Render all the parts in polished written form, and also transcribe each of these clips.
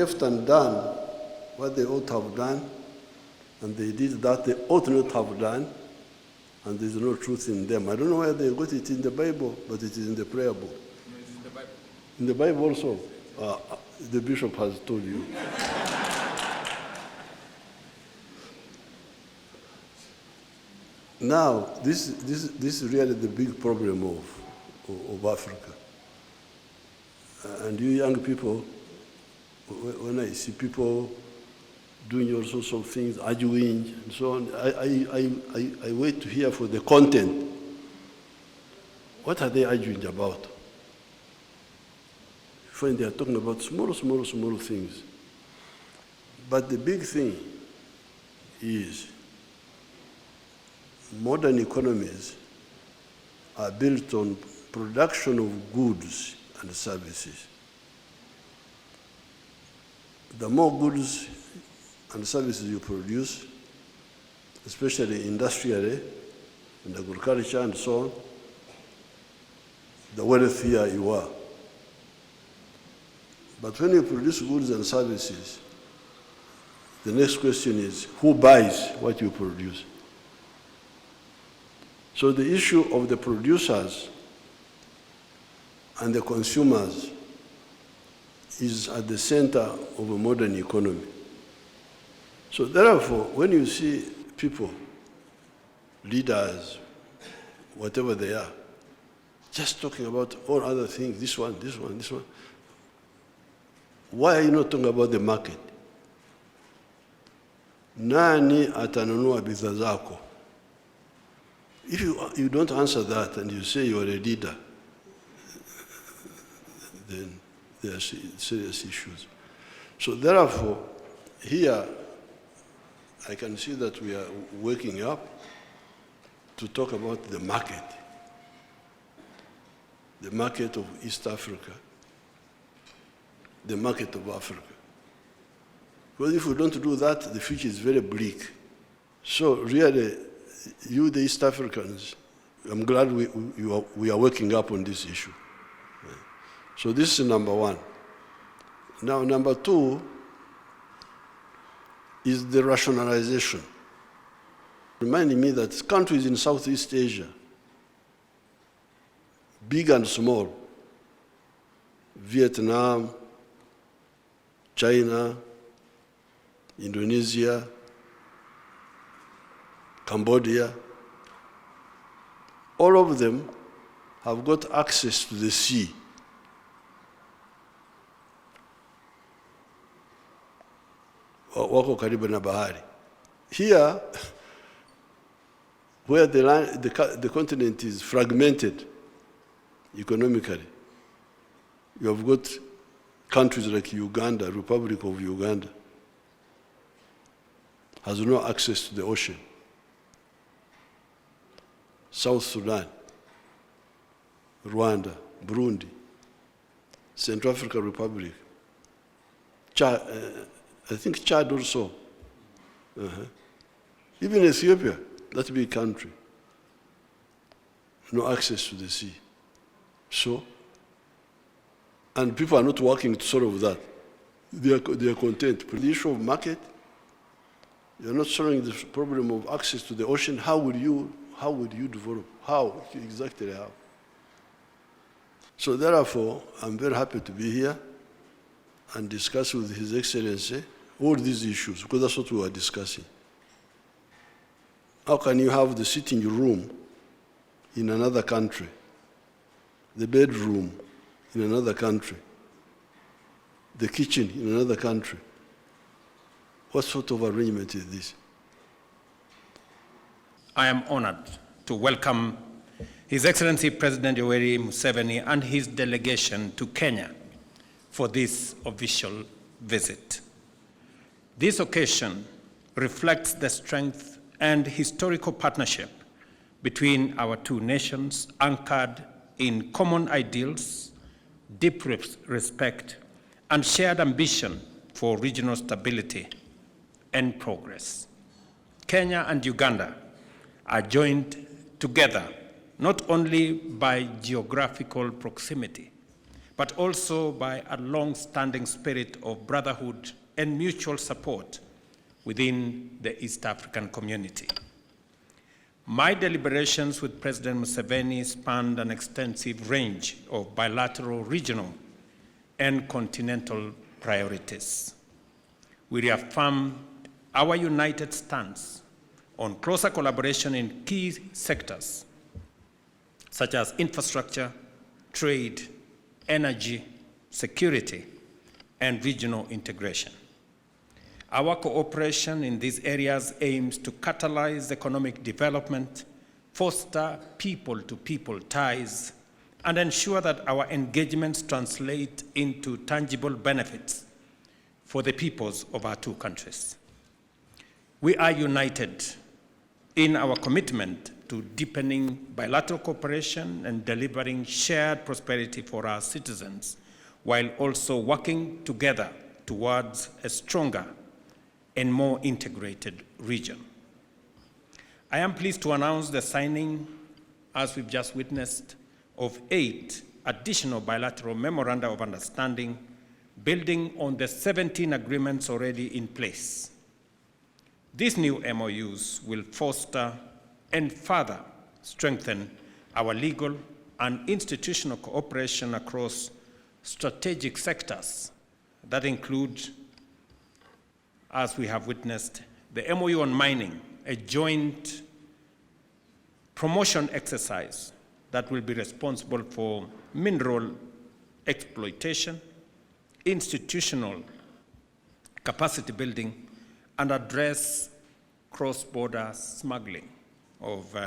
left undone what they ought to have done, and they did that they ought not to have done, and there's no truth in them. I don't know where they got it in the Bible, but it is in the prayer book. No, it's in the Bible. In the Bible also? The bishop has told you. Now, this is really the big problem of Africa. And you young people, when I see people doing all sorts of things, arguing and so on, I wait to hear for the content. What are they arguing about? You find they are talking about small things. But the big thing is modern economies are built on production of goods and services. The more goods and services you produce, especially industrially, in agriculture and so on, the wealthier you are. But when you produce goods and services, the next question is, who buys what you produce? So the issue of the producers and the consumers is at the center of a modern economy. So therefore, when you see people, leaders, whatever they are, just talking about all other things, this one, why are you not talking about the market? Nani atanunua bidhaa zako? If you don't answer that and you say you are a leader, then there are serious issues. So therefore, here, I can see that we are waking up to talk about the market of East Africa, the market of Africa. Because if we don't do that, the future is very bleak. So really, you, the East Africans, I'm glad we are waking up on this issue. So this is number one. Now, number two is the rationalization. Reminding me that countries in Southeast Asia, big and small, Vietnam, China, Indonesia, Cambodia, all of them have got access to the sea. Wako karibu na bahari. Here, where the continent is fragmented economically, you have got countries like Uganda, Republic of Uganda, has no access to the ocean. South Sudan, Rwanda, Burundi, Central African Republic, Chad, I think Chad also. Even Ethiopia, that big country, no access to the sea. So, and people are not working to solve that. They are content. For the issue of market, you're not solving the problem of access to the ocean. How would you develop? How? Exactly how? So therefore, I'm very happy to be here and discuss with His Excellency all these issues, because that's what we were discussing. How can you have the sitting room in another country, the bedroom in another country, the kitchen in another country? What sort of arrangement is this? I am honored to welcome His Excellency President Yoweri Museveni and his delegation to Kenya for this official visit. This occasion reflects the strength and historical partnership between our two nations, anchored in common ideals, deep respect, and shared ambition for regional stability and progress. Kenya and Uganda are joined together not only by geographical proximity, but also by a long-standing spirit of brotherhood and mutual support within the East African community. My deliberations with President Museveni spanned an extensive range of bilateral, regional, and continental priorities. We reaffirmed our united stance on closer collaboration in key sectors such as infrastructure, trade, energy, security, and regional integration. Our cooperation in these areas aims to catalyze economic development, foster people-to-people ties, and ensure that our engagements translate into tangible benefits for the peoples of our two countries. We are united in our commitment to deepening bilateral cooperation and delivering shared prosperity for our citizens, while also working together towards a stronger and more integrated region. I am pleased to announce the signing, as we've just witnessed, of 8 additional bilateral memoranda of understanding, building on the 17 agreements already in place. These new MOUs will foster and further strengthen our legal and institutional cooperation across strategic sectors that include, as we have witnessed, the MOU on mining, a joint promotion exercise that will be responsible for mineral exploitation, institutional capacity building, and address cross-border smuggling of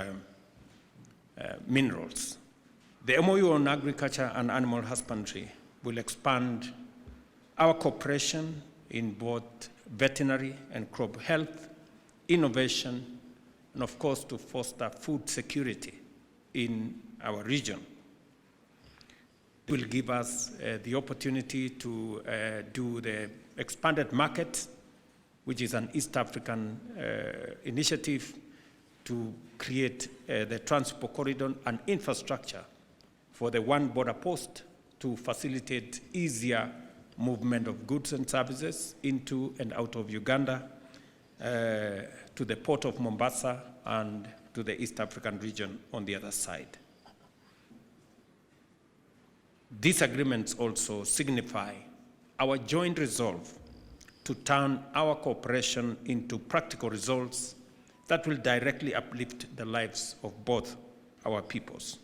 minerals. The MOU on agriculture and animal husbandry will expand our cooperation in both veterinary and crop health, innovation, and of course to foster food security in our region. It will give us the opportunity to do the expanded market, which is an East African initiative to create the transport corridor and infrastructure for the one border post to facilitate easier movement of goods and services into and out of Uganda, to the port of Mombasa, and to the East African region on the other side. These agreements also signify our joint resolve to turn our cooperation into practical results that will directly uplift the lives of both our peoples.